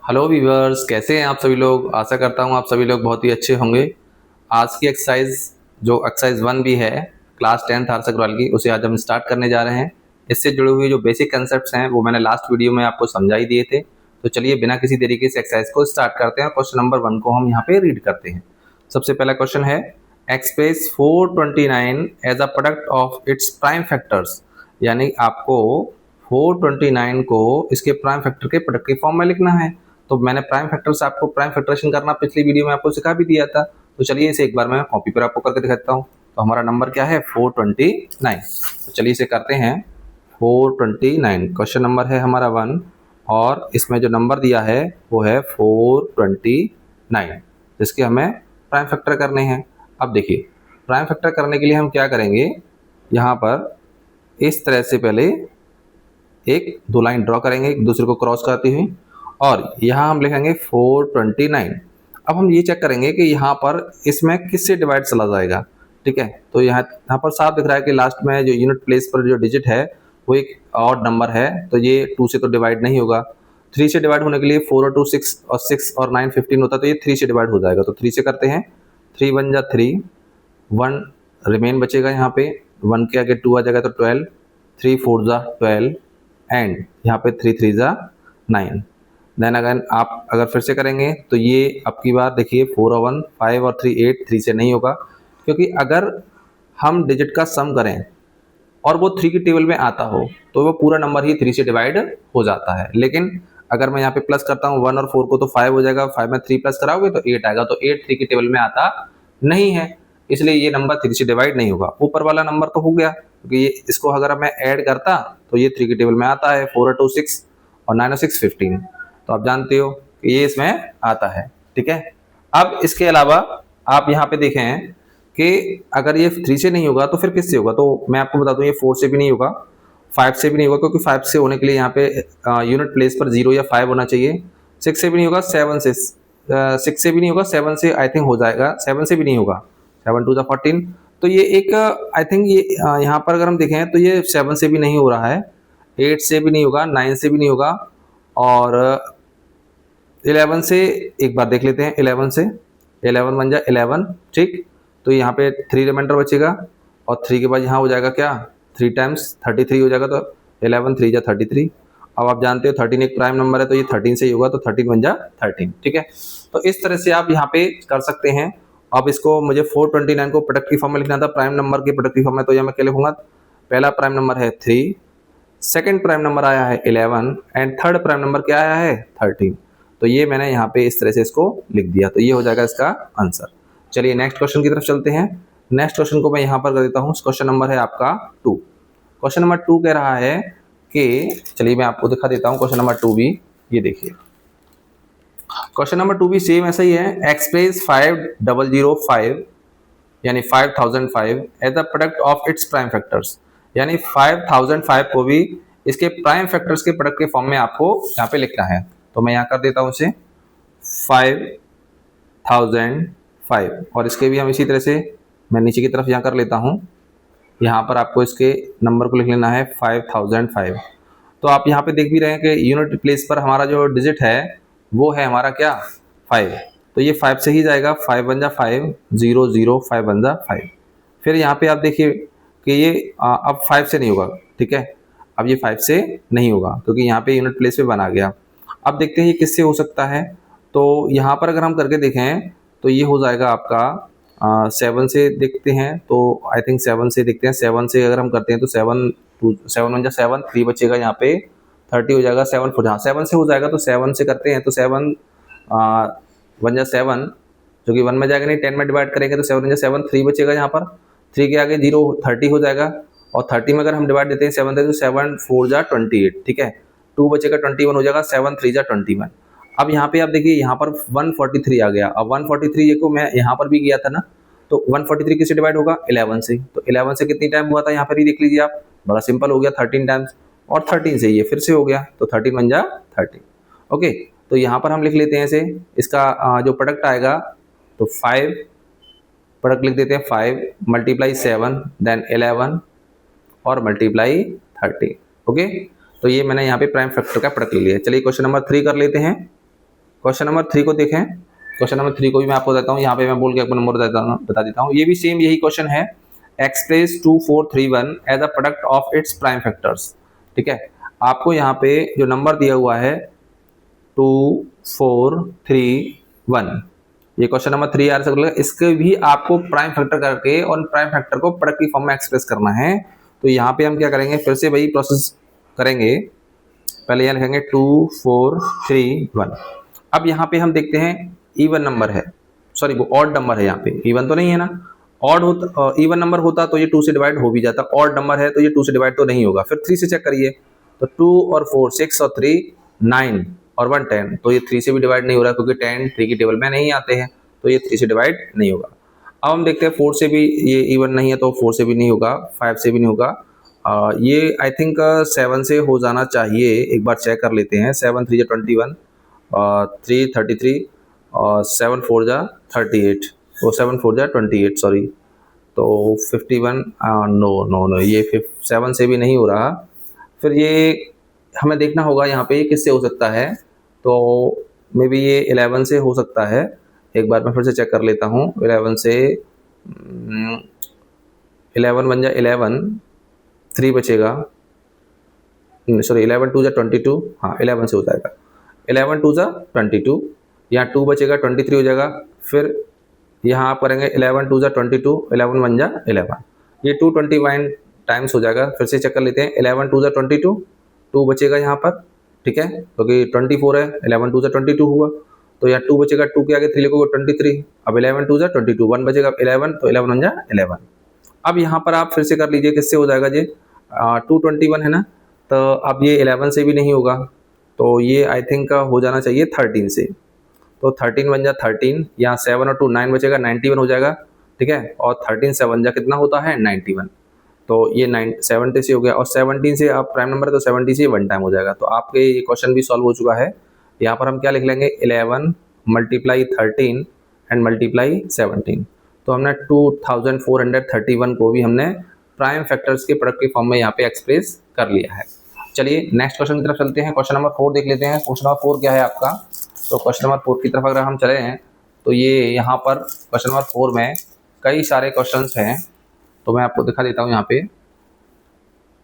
Hello viewers, कैसे हैं आप सभी लोग। आशा करता हूं आप सभी लोग बहुत ही अच्छे होंगे। आज की एक्सरसाइज जो एक्सरसाइज 1 भी है क्लास 10th आर्ट्स वाल की, उसे आज हम स्टार्ट करने जा रहे हैं। इससे जुड़े हुए जो बेसिक कंसेप्ट्स हैं वो मैंने लास्ट वीडियो में आपको समझा ही दिए थे। तो चलिए बिना किसी तरीके से एक्सरसाइज को स्टार्ट करते हैं। क्वेश्चन नंबर 1 को हम यहाँ पे रीड करते हैं। सबसे पहला क्वेश्चन है, express 429 as a product of its prime factors. यानी आपको 429 को इसके प्राइम फैक्टर के प्रोडक्ट के फॉर्म में लिखना है। तो मैंने प्राइम फैक्टर से आपको प्राइम फैक्टरेशन करना पिछली वीडियो में आपको सिखा भी दिया था। तो चलिए इसे एक बार मैं कॉपी पर आपको करके दिखाता हूँ। तो हमारा नंबर क्या है 429। तो चलिए इसे करते हैं 429। क्वेश्चन नंबर है हमारा 1 और इसमें जो नंबर दिया है वो है 429, जिसके हमें प्राइम फैक्टर करने हैं। अब देखिए प्राइम फैक्टर करने के लिए हम क्या करेंगे, यहाँ पर इस तरह से पहले एक दो लाइन ड्रॉ करेंगे एक दूसरे को क्रॉस करती हुई, और यहाँ हम लिखेंगे 429। अब हम ये चेक करेंगे कि यहाँ पर इसमें किससे डिवाइड चला जाएगा। ठीक है, तो यहाँ पर साफ दिख रहा है कि लास्ट में जो यूनिट प्लेस पर जो डिजिट है वो एक ऑड नंबर है, तो ये 2 से तो डिवाइड नहीं होगा। 3 से डिवाइड होने के लिए 4 और 2 6 और 6 और 9 15 होता है, तो ये 3 से डिवाइड हो जाएगा। तो 3 से करते हैं, 3 1 जा 3, 1 रिमेन बचेगा यहाँ पे, 1 के आगे 2 आ जाएगा तो 12, 3 4 जा 12 एंड यहाँ पे 3 3 जा 9। देन अगर आप अगर फिर से करेंगे तो ये अब की बार देखिए 4 और 1 5 और 3 8, 3 से नहीं होगा, क्योंकि अगर हम डिजिट का सम करें और वो 3 की टेबल में आता हो तो वो पूरा नंबर ही 3 से डिवाइड हो जाता है। लेकिन अगर मैं यहाँ पे प्लस करता हूँ 1 और 4 को तो 5 हो जाएगा, 5 में 3 प्लस कराओगे तो 8 आएगा, तो 8 3 की टेबल में आता नहीं है, इसलिए ये नंबर 3 से डिवाइड नहीं होगा। ऊपर वाला नंबर तो हो गया, क्योंकि ये इसको अगर मैं ऐड करता तो ये 3 की टेबल में आता है, 4 और 2 6 और 9 और 6 15, तो आप जानते हो कि ये इसमें आता है। ठीक है, अब इसके अलावा आप यहाँ पे देखें कि अगर ये 3 से नहीं होगा तो फिर किससे होगा। तो मैं आपको बता दूं ये 4 से भी नहीं होगा, 5 से भी नहीं होगा, क्योंकि 5 से होने के लिए यहाँ पे यूनिट प्लेस पर 0 या 5 होना चाहिए। 6 से भी नहीं होगा, 7 से 6 से भी नहीं होगा, 7 से आई थिंक हो जाएगा, 7 से भी नहीं होगा, 7 2 14। तो ये एक आई थिंक ये यहाँ पर अगर हम देखें तो ये 7 से भी नहीं हो रहा है, 8 से भी नहीं होगा, 9 से भी नहीं होगा, और 11 से एक बार देख लेते हैं। 11 से 11 बन जाए 11, ठीक। तो यहाँ पे 3 रिमाइंडर बचेगा, और 3 के बाद यहाँ हो जाएगा क्या 3 टाइम्स 33 हो जाएगा, तो 11 3 जा 33। अब आप जानते हो 13 एक प्राइम नंबर है, तो ये 13 से ही होगा, तो 13 बन जा 13। ठीक है, तो इस तरह से आप यहाँ पे कर सकते हैं। अब इसको मुझे 429 को प्रोडक्ट की फॉर्म में लिखना था, प्राइम नंबर के प्रोडक्ट की फॉर्म में, तो यहाँ मैं क्या लिखूंगा, पहला प्राइम नंबर है 3, सेकेंड प्राइम नंबर आया है 11 एंड थर्ड प्राइम नंबर क्या आया है 13। तो ये मैंने यहाँ पे इस तरह से इसको लिख दिया, तो ये हो जाएगा इसका आंसर। चलिए नेक्स्ट क्वेश्चन की तरफ चलते हैं। नेक्स्ट क्वेश्चन को मैं यहाँ पर कर देता हूँ। क्वेश्चन नंबर है आपका 2। क्वेश्चन नंबर 2 कह रहा है कि, चलिए मैं आपको दिखा देता हूँ क्वेश्चन नंबर 2 भी। ये देखिए क्वेश्चन नंबर 2 भी सेम ऐसा ही है। एक्सप्रेस 5005 यानी 5005 as the product of its prime factors. यानी 5005 को भी इसके प्राइम फैक्टर्स के प्रोडक्ट के फॉर्म में आपको यहाँ पे लिखना है। तो मैं यहाँ कर देता हूँ इसे 5005, और इसके भी हम इसी तरह से मैं नीचे की तरफ यहाँ कर लेता हूँ। यहाँ पर आपको इसके नंबर को लिख लेना है 5005। तो आप यहाँ पे देख भी रहे हैं कि यूनिट प्लेस पर हमारा जो डिजिट है वो है हमारा क्या 5, तो ये 5 से ही जाएगा, 5 बन जा 5 0 0 5 बन जा 5। फिर यहाँ पे आप देखिए कि ये अब 5 से नहीं होगा। ठीक है, अब ये 5 से नहीं होगा क्योंकि यहाँ पे यूनिट प्लेस पे बना गया। अब देखते हैं ये किससे हो सकता है। तो यहाँ पर अगर हम करके देखें तो ये हो जाएगा आपका 7 से देखते हैं, तो आई थिंक 7 से देखते हैं। 7 से अगर हम करते हैं तो 7 बन जा 7, 3 बचेगा यहाँ पे 30 हो जाएगा, 7 4 हाँ 7 से हो जाएगा, तो 7 से करते हैं तो 7 1 जा 7, जो कि 1 में जाएगा नहीं, 10 में डिवाइड करेंगे तो 7 1 जा 7, 3 बचेगा यहाँ पर, 3 के आगे 0 30 हो जाएगा, और 30 में अगर हम डिवाइड देते हैं 7 से तो 7 4 जा 28। ठीक है, 2 बचेगा 21 हो जाएगा, 7 3 जा 21। अब यहाँ पे आप देखिए यहाँ पर 143 आ गया। अब 143 को मैं यहाँ पर भी किया था ना, तो 143 किससे डिवाइड होगा 11 से, तो 11 से कितनी टाइम हुआ था यहाँ पर ही देख लीजिए आप, बड़ा सिंपल हो गया 13 टाइम्स, और 13 से ये फिर से हो गया, तो 13 बन जा 13। ओके, तो यहाँ पर हम लिख लेते हैं इसे, इसका जो प्रोडक्ट आएगा तो 5 प्रोडक्ट लिख देते हैं, 5 मल्टीप्लाई 7 देन 11 और मल्टीप्लाई 30। ओके, तो ये मैंने यहाँ पे प्राइम फैक्टर का प्रोडक्ट ले लिया। चलिए क्वेश्चन नंबर 3 कर लेते हैं। क्वेश्चन नंबर 3 को देखें। क्वेश्चन नंबर 3 को भी मैं आपको देता हूँ, यहाँ पे मैं बोल के आपको नंबर बता देता हूँ। ये भी सेम यही क्वेश्चन है, express 2431 as a product of its prime factors. ठीक है, आपको यहाँ पे जो नंबर दिया हुआ है 2431, ये क्वेश्चन नंबर 3 आर सकता है, इसके भी आपको प्राइम फैक्टर करके और प्राइम फैक्टर को प्रोडक्ट की फॉर्म में एक्सप्रेस करना है। तो यहाँ पे हम क्या करेंगे, फिर से वही प्रोसेस करेंगे। पहले यहाँ लिखेंगे 2431। अब यहाँ पे हम देखते हैं इवन नंबर है, सॉरी वो ऑड नंबर है, यहाँ पे इवन तो नहीं है ना। ऑड होता, इवन नंबर होता तो ये 2 से डिवाइड हो भी जाता, ऑड नंबर है तो ये 2 से डिवाइड तो नहीं होगा। फिर 3 से चेक करिए, तो 2 और 4 6 और 3 9 और 1 10, तो ये 3 से भी डिवाइड नहीं हो रहा क्योंकि 10 3 की टेबल में नहीं आते हैं, तो ये 3 से डिवाइड नहीं होगा। अब हम देखते हैं 4 से भी ये इवन नहीं है, तो 4 से भी नहीं होगा, 5 से भी नहीं होगा। ये आई थिंक 7 से हो जाना चाहिए, एक बार चेक कर लेते हैं। 7 3 21, 3 33 और 7 4 38, और 7 4 28, सॉरी, तो 51। नो नो नो, ये 7 से भी नहीं हो रहा। फिर ये हमें देखना होगा यहाँ पे किससे हो सकता है, तो मे बी ये 11 से हो सकता है। एक बार मैं फिर से चेक कर लेता हूँ। 11 से 11 बन जा 11, 3 बचेगा, सॉरी 11 2 22, हाँ 11 से हो जाएगा। 11 2 22, यहाँ 2 बचेगा 23 हो जाएगा। फिर यहाँ आप करेंगे 11 2 22, 11 1 11, ये 221 टाइम्स हो जाएगा। फिर से चेक कर लेते हैं, 11 2 22, 2 बचेगा यहाँ पर, ठीक है, क्योंकि 24 है, 11 2 22 हुआ, तो यहाँ 2 बचेगा, 2 के आगे 3 लिखोगे 23। अब 11 2 22, 1 बचेगा 11, तो 11 1 11। अब यहाँ पर आप फिर से कर लीजिए, किससे हो जाएगा ये 221 है ना, तो अब ये 11 से भी नहीं होगा, तो ये आई थिंक हो जाना चाहिए 13 से। तो 13 बन जा 13, यहाँ 7 और 2 9 बचेगा, 91 हो जाएगा, ठीक है, और 13 से बन जा कितना होता है 91, तो ये 70 से हो गया। और 17 से आप प्राइम नंबर है तो 70 से 1 टाइम हो जाएगा। तो आपके ये क्वेश्चन भी सॉल्व हो चुका है। यहाँ पर हम क्या लिख लेंगे, 11 मल्टीप्लाई 13 एंड मल्टीप्लाई 17, तो हमने 2431 को भी हमने प्राइम फैक्टर्स के प्रोडक्ट के फॉर्म में यहाँ पे एक्सप्रेस कर लिया है। चलिए नेक्स्ट क्वेश्चन की तरफ चलते हैं। क्वेश्चन नंबर 4 देख लेते हैं। क्वेश्चन नंबर 4 क्या है आपका, तो क्वेश्चन नंबर 4 की तरफ अगर हम चले हैं तो ये यहाँ पर क्वेश्चन नंबर 4 में कई सारे क्वेश्चंस हैं, तो मैं आपको दिखा देता हूँ यहाँ पे।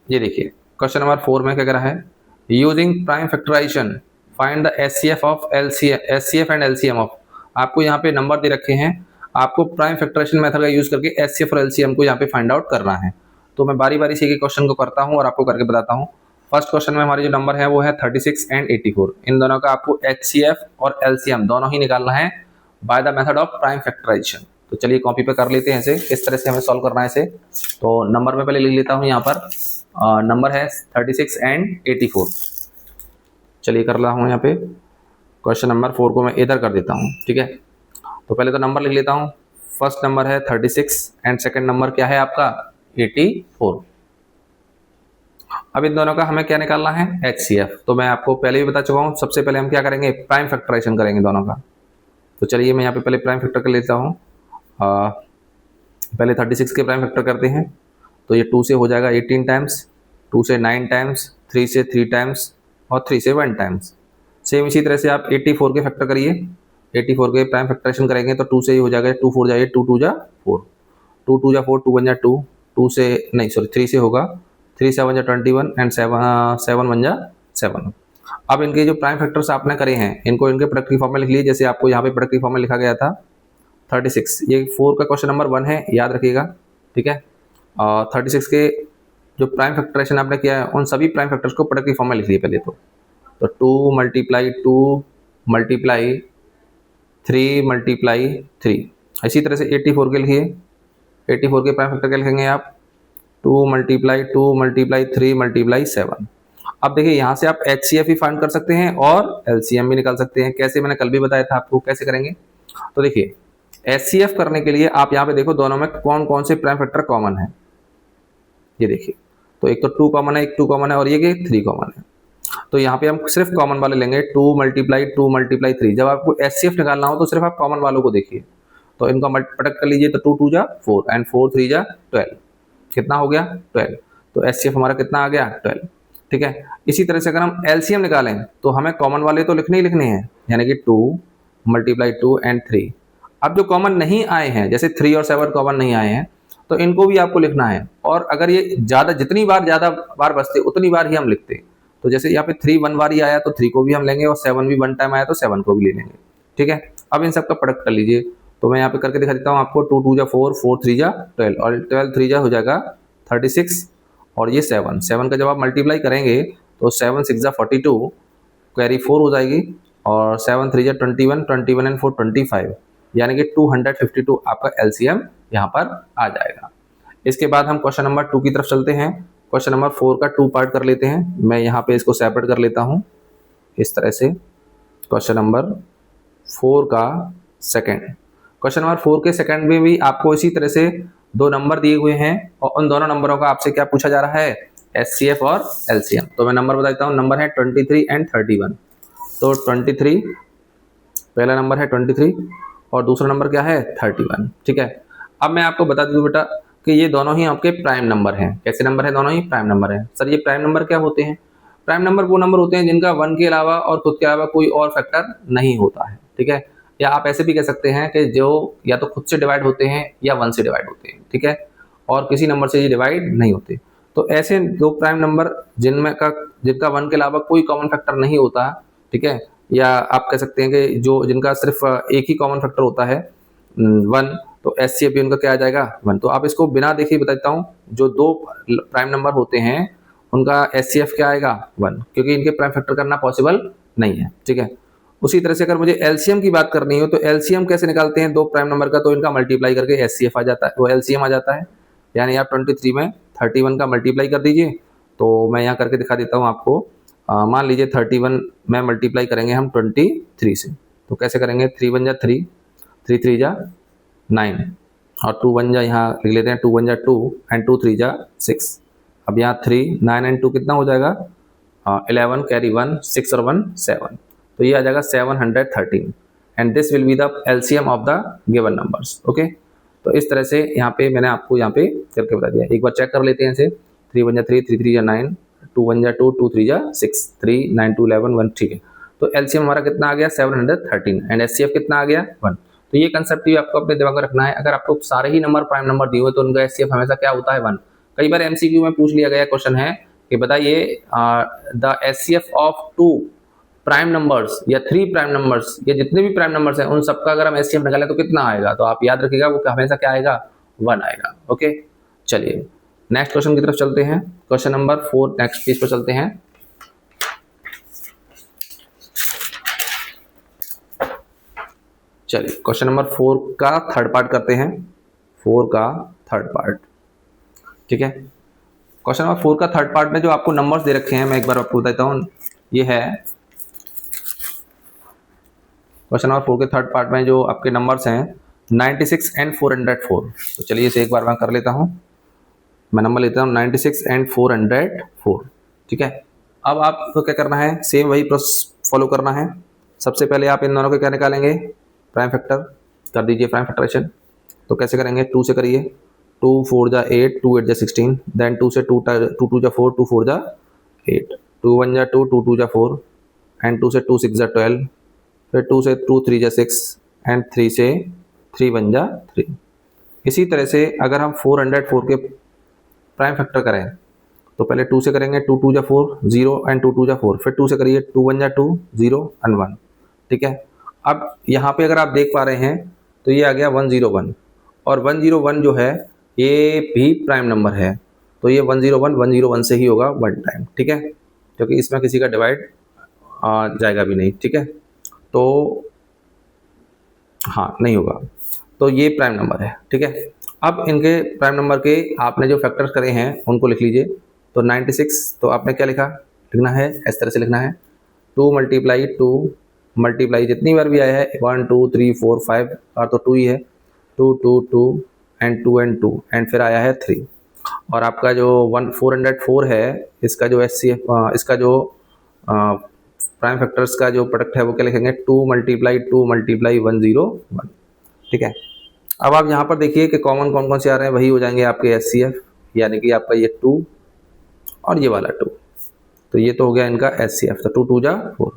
ये देखिए क्वेश्चन नंबर 4 में क्या कह रहा है, using prime factorization find the HCF of HCF and LCM of. आपको यहाँ पे नंबर दे रखे हैं, आपको प्राइम फैक्टराइजेशन मेथड का यूज करके एचसीएफ और एलसीएम को यहाँ पे फाइंड आउट करना है। तो मैं बारी बारी से एक क्वेश्चन को करता हूँ और आपको करके बताता हूँ। फर्स्ट क्वेश्चन में हमारे जो नंबर है वो है 36 एंड 84। इन दोनों का आपको एचसीएफ और एलसीएम दोनों ही निकालना है by the method of prime factorization. तो चलिए कॉपी पे कर लेते हैं इसे, किस तरह से हमें सॉल्व करना है इसे। तो नंबर में पहले लिख लेता हूँ, यहाँ पर नंबर है 36 एंड 84। चलिए कर रहा हूँ यहाँ पे, क्वेश्चन नंबर 4 को मैं इधर कर देता हूँ, ठीक है। तो पहले तो नंबर लिख लेता हूँ। फर्स्ट नंबर है 36 एंड सेकंड नंबर क्या है आपका 84। अब इन दोनों का हमें क्या निकालना है, एचसीएफ। तो मैं आपको पहले भी बता चुका हूँ, सबसे पहले हम क्या करेंगे, प्राइम फैक्टराइजेशन करेंगे दोनों का। तो चलिए मैं यहाँ पे पहले प्राइम फैक्टर कर लेता हूँ। पहले 36 के प्राइम फैक्टर करते हैं, तो ये 2 से हो जाएगा 18 टाइम्स, 2 से 9 टाइम्स, 3 से 3 टाइम्स और 3 से 1 टाइम्स। सेम इसी तरह से आप 84 के फैक्टर करिए। 84 के प्राइम फैक्टराइजेशन करेंगे तो 2 से ही हो जाएगा, 2 4 जाइए, 2 2 जा 4, 2 2 जा 4, 2 1 जा 2, 2 से नहीं सॉरी 3 से होगा, 3 7 जा 21 एंड 7 1 जा 7। अब इनके जो प्राइम फैक्टर्स आपने करे हैं इनको इनके प्रोडक्ट की फॉर्म में लिख लीजिए, जैसे आपको यहाँ पे प्रोडक्ट की फॉर्म में लिखा गया था 36। ये 4 का क्वेश्चन नंबर 1 है, याद रखिएगा, ठीक है। 36 के जो प्राइम फैक्टराइजेशन आपने किया है उन सभी प्राइम फैक्टर्स को प्रोडक्ट की फॉर्म में लिख लिए पहले तो 2 मल्टीप्लाई 2 मल्टीप्लाई 3 मल्टीप्लाई 3। इसी तरह से 84 के लिखिए, 84 के प्राइम फैक्टर के लिखेंगे आप 2 मल्टीप्लाई 2 मल्टीप्लाई 3 मल्टीप्लाई 7। अब देखिए यहाँ से आप एचसीएफ भी फाइंड कर सकते हैं और एलसीएम भी निकाल सकते हैं। कैसे, मैंने कल भी बताया था आपको कैसे करेंगे। तो देखिए एचसीएफ करने के लिए आप यहाँ पे देखो दोनों में कौन कौन से प्राइम फैक्टर कॉमन है। ये देखिए, तो एक तो 2 कॉमन है, एक 2 कॉमन है और ये 3 कॉमन है। तो यहाँ पे हम सिर्फ कॉमन वाले लेंगे, 2 मल्टीप्लाई 2 मल्टीप्लाई 3। जब आपको एचसीएफ निकालना हो तो सिर्फ आप कॉमन वालों को देखिए, तो इनका मल्टीप्लाई कर लीजिए, तो 2 2 जा 4 एंड 4 3 जा 12। कितना हो गया 12। तो एचसीएफ हमारा कितना आ गया 12, ठीक है। इसी तरह से अगर हम एलसीएम निकालें तो हमें कॉमन वाले तो लिखने ही लिखने हैं, यानी कि 2 मल्टीप्लाई 2 एंड 3। अब जो कॉमन नहीं आए हैं, जैसे 3 और 7 कॉमन नहीं आए हैं, तो इनको भी आपको लिखना है। और अगर ये जितनी बार ज़्यादा बार बचते उतनी बार ही हम लिखते। तो जैसे यहाँ पे 3 1 बार ही आया तो 3 को भी हम लेंगे, और 7 भी 1 टाइम आया तो 7 को भी ले लेंगे, ठीक है। अब इन सब का प्रोडक्ट कर लीजिए, तो मैं यहाँ पे करके दिखा देता हूँ आपको। 2 2 जा 4, 4 3 जा 12, और 12 3 जा हो जाएगा 36, और ये 7 का जब आप मल्टीप्लाई करेंगे तो 7 6 जा 42, कैरी 4 हो जाएगी, और 7 3 जा 21, 21 एंड 4 25, यानी कि 252 आपका एलसीएम यहाँ पर आ जाएगा। इसके बाद हम क्वेश्चन नंबर 2 की तरफ चलते हैं। क्वेश्चन नंबर 4 का 2 पार्ट कर लेते हैं। मैं यहाँ पे इसको सेपरेट कर लेता हूँ इस तरह से। क्वेश्चन नंबर 4 का सेकंड, क्वेश्चन नंबर 4 के सेकंड में भी आपको इसी तरह से 2 नंबर दिए हुए हैं, और उन दोनों नंबरों का आपसे क्या पूछा जा रहा है, एचसीएफ और एलसीएम। तो मैं नंबर बता देता हूँ, नंबर है 23 एंड 31। तो 23, पहला नंबर है 23 और दूसरा नंबर क्या है 31, ठीक है। अब मैं आपको बता दूं बेटा कि ये दोनों ही आपके प्राइम नंबर हैं। कैसे नंबर है, दोनों ही प्राइम नंबर हैं। सर ये प्राइम नंबर क्या होते हैं? प्राइम नंबर वो नंबर होते हैं जिनका 1 के अलावा और खुद के अलावा कोई और फैक्टर नहीं होता है, ठीक है। या आप ऐसे भी कह सकते हैं कि जो या तो खुद से डिवाइड होते हैं या 1 से डिवाइड होते हैं, ठीक है, और किसी नंबर से ये डिवाइड नहीं होते। तो ऐसे दो प्राइम नंबर जिनका 1 के अलावा कोई कॉमन फैक्टर नहीं होता, ठीक है, या आप कह सकते हैं कि जिनका सिर्फ एक ही कॉमन फैक्टर होता है 1, तो एचसीएफ भी उनका क्या आ जाएगा 1। तो आप इसको बिना देखे बता देता हूँ, जो 2 प्राइम नंबर होते हैं उनका एचसीएफ क्या आएगा 1, क्योंकि इनके प्राइम फैक्टर करना पॉसिबल नहीं है, ठीक है। उसी तरह से अगर मुझे एलसीएम की बात करनी हो तो एलसीएम कैसे निकालते हैं 2 प्राइम नंबर का, तो इनका मल्टीप्लाई करके एचसीएफ आ जाता है, वो एलसीएम आ जाता है। यानी आप 23 में 31 का मल्टीप्लाई कर दीजिए। तो मैं यहाँ करके दिखा देता हूँ आपको। मान लीजिए 31 में मल्टीप्लाई करेंगे हम 23 से, तो कैसे करेंगे, 3 1 जा 3, 3 3 जा 9, और 2 1 जा यहाँ लिख लेते हैं, 2 1 जा 2 एंड 2 3 जा 6। अब यहाँ 3 9 एंड 2 कितना हो जाएगा 11, कैरी 1, 6 और 1 7, तो ये आ जाएगा 713, and this will be the LCM of the given numbers. Okay, तो इस तरह से यहाँ पे मैंने आपको यहाँ पे करके बता दिया। एक बार चेक कर लेते हैं इसे। 3 1 जा 3, 3 3 जा 9, 2 1 जा 2, 2 3 जा 6, 3 9 2 11 1, ठीक है। तो एलसीएम हमारा कितना आ गया 713, एंड एचसीएफ कितना आ गया 1। तो ये कंसेप्ट भी आपको अपने दिमाग में रखना है। अगर आपको सारे ही नंबर प्राइम नंबर दिए हुए तो उनका एचसीएफ हमेशा क्या होता है 1। कई बार एमसीक्यू में पूछ लिया गया क्वेश्चन है कि बताइए the HCF of 2 prime numbers या 3 प्राइम नंबर्स या जितने भी प्राइम नंबर्स हैं उन सबका अगर हम एचसीएफ निकालें तो कितना आएगा। तो आप याद रखिएगा वो हमेशा क्या आएगा 1 आएगा। ओके, चलिए नेक्स्ट क्वेश्चन की तरफ चलते हैं। क्वेश्चन नंबर 4 नेक्स्ट पेज पर चलते हैं। चलिए क्वेश्चन नंबर 4 का थर्ड पार्ट करते हैं। 4 का थर्ड पार्ट, ठीक है। क्वेश्चन नंबर 4 का थर्ड पार्ट में जो आपको नंबर्स दे रखे हैं मैं एक बार आपको बताता हूँ। ये है क्वेश्चन नंबर 4 के थर्ड पार्ट में जो आपके नंबर्स हैं 96 एंड 404। तो चलिए इसे एक बार मैं कर लेता हूँ। मैं नंबर लेता हूँ 96 एंड 404, ठीक है। अब आपको क्या करना है, सेम वही प्रोसेस फॉलो करना है। सबसे पहले आप इन दोनों को क्या निकालेंगे, प्राइम फैक्टर कर दीजिए, प्राइम फैक्टरेशन। तो कैसे करेंगे, 2 से करिए, 2 4 जा 8, 2 8 जा 16, देन 2 से 2 2 जा 4, 2 4 जा 8, 2 1 जा 2, 2 2 जा 4, एंड 2 से 2 6 जा 12, फिर 2 से 2 3 जा 6, एंड 3 से 3 1 जा 3। इसी तरह से अगर हम 404 के प्राइम फैक्टर करें तो पहले 2 से करेंगे, 2 2 जा 4 0 एंड 2 2 जा 4, फिर 2 से करिए, 2 1 जा 2 0 एंड 1, ठीक है। अब यहाँ पे अगर आप देख पा रहे हैं तो ये आ गया 101, और 101 जो है ये भी प्राइम नंबर है। तो ये 101 से ही होगा 1 टाइम, ठीक है, क्योंकि इसमें किसी का डिवाइड जाएगा भी नहीं, ठीक है। तो हाँ नहीं होगा, तो ये प्राइम नंबर है, ठीक है। अब इनके प्राइम नंबर के आपने जो फैक्टर्स करे हैं उनको लिख लीजिए। तो 96, तो आपने क्या लिखना है, इस तरह से लिखना है, 2 मल्टीप्लाई 2 मल्टीप्लाई जितनी बार भी आया है 1 2 3 4 5 और तो 2 ही है, 2 2 2 एंड 2 एंड 2 एंड फिर आया है 3। और आपका जो 404 है इसका जो एचसीएफ इसका जो प्राइम फैक्टर्स का जो प्रोडक्ट है वो क्या लिखेंगे, 2 मल्टीप्लाई 101, ठीक है। अब आप यहाँ पर देखिए कि कॉमन कौन कौन से आ रहे हैं, वही हो जाएंगे आपके एचसीएफ, यानी कि आपका ये 2 और ये वाला 2। तो ये तो हो गया इनका HCF, तो 2 2 जा 4।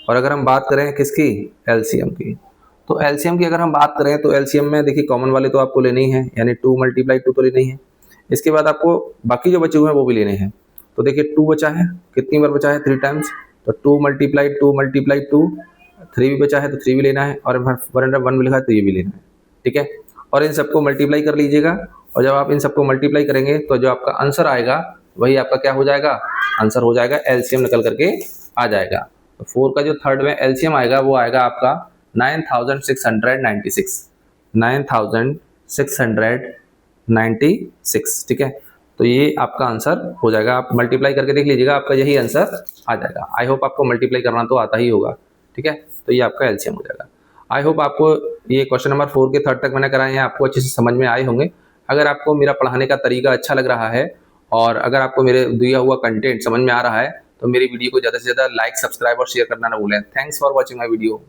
और अगर हम बात करें किसकी, LCM की, तो LCM की अगर हम बात करें तो LCM में देखिए कॉमन वाले तो आपको लेने ही है, यानी 2 × 2 तो लेने ही है। इसके बाद आपको बाकी जो बचे हुए हैं वो भी लेने हैं। तो देखिए 2 बचा है, कितनी बार बचा है, 3 टाइम्स, तो 2 × 2 × 2, 3 भी बचा है तो 3 भी लेना है, और 1 भी लिखा है तो ये भी लेना है, ठीक है। और इन सबको मल्टीप्लाई कर लीजिएगा, और जब आप इन सबको मल्टीप्लाई करेंगे तो जो आपका आंसर आएगा वही आपका क्या हो जाएगा, आंसर हो जाएगा, LCM निकल करके आ जाएगा। तो 4 का जो थर्ड में LCM आएगा वो आएगा आपका 9696, 9696, ठीक है। तो ये आपका आंसर हो जाएगा, आप मल्टीप्लाई करके देख लीजिएगा, आपका यही आंसर आ जाएगा। आई होप आपको मल्टीप्लाई करना तो आता ही होगा, ठीक है। तो ये आपका LCM हो जाएगा। आई होप आपको ये क्वेश्चन नंबर 4 के थर्ड तक मैंने कराए हैं, आपको अच्छे से समझ में आए होंगे। अगर आपको मेरा पढ़ाने का तरीका अच्छा लग रहा है और अगर आपको मेरे दिया हुआ कंटेंट समझ में आ रहा है तो मेरी वीडियो को ज़्यादा से ज़्यादा लाइक, सब्सक्राइब और शेयर करना ना भूलें। Thanks for watching my video.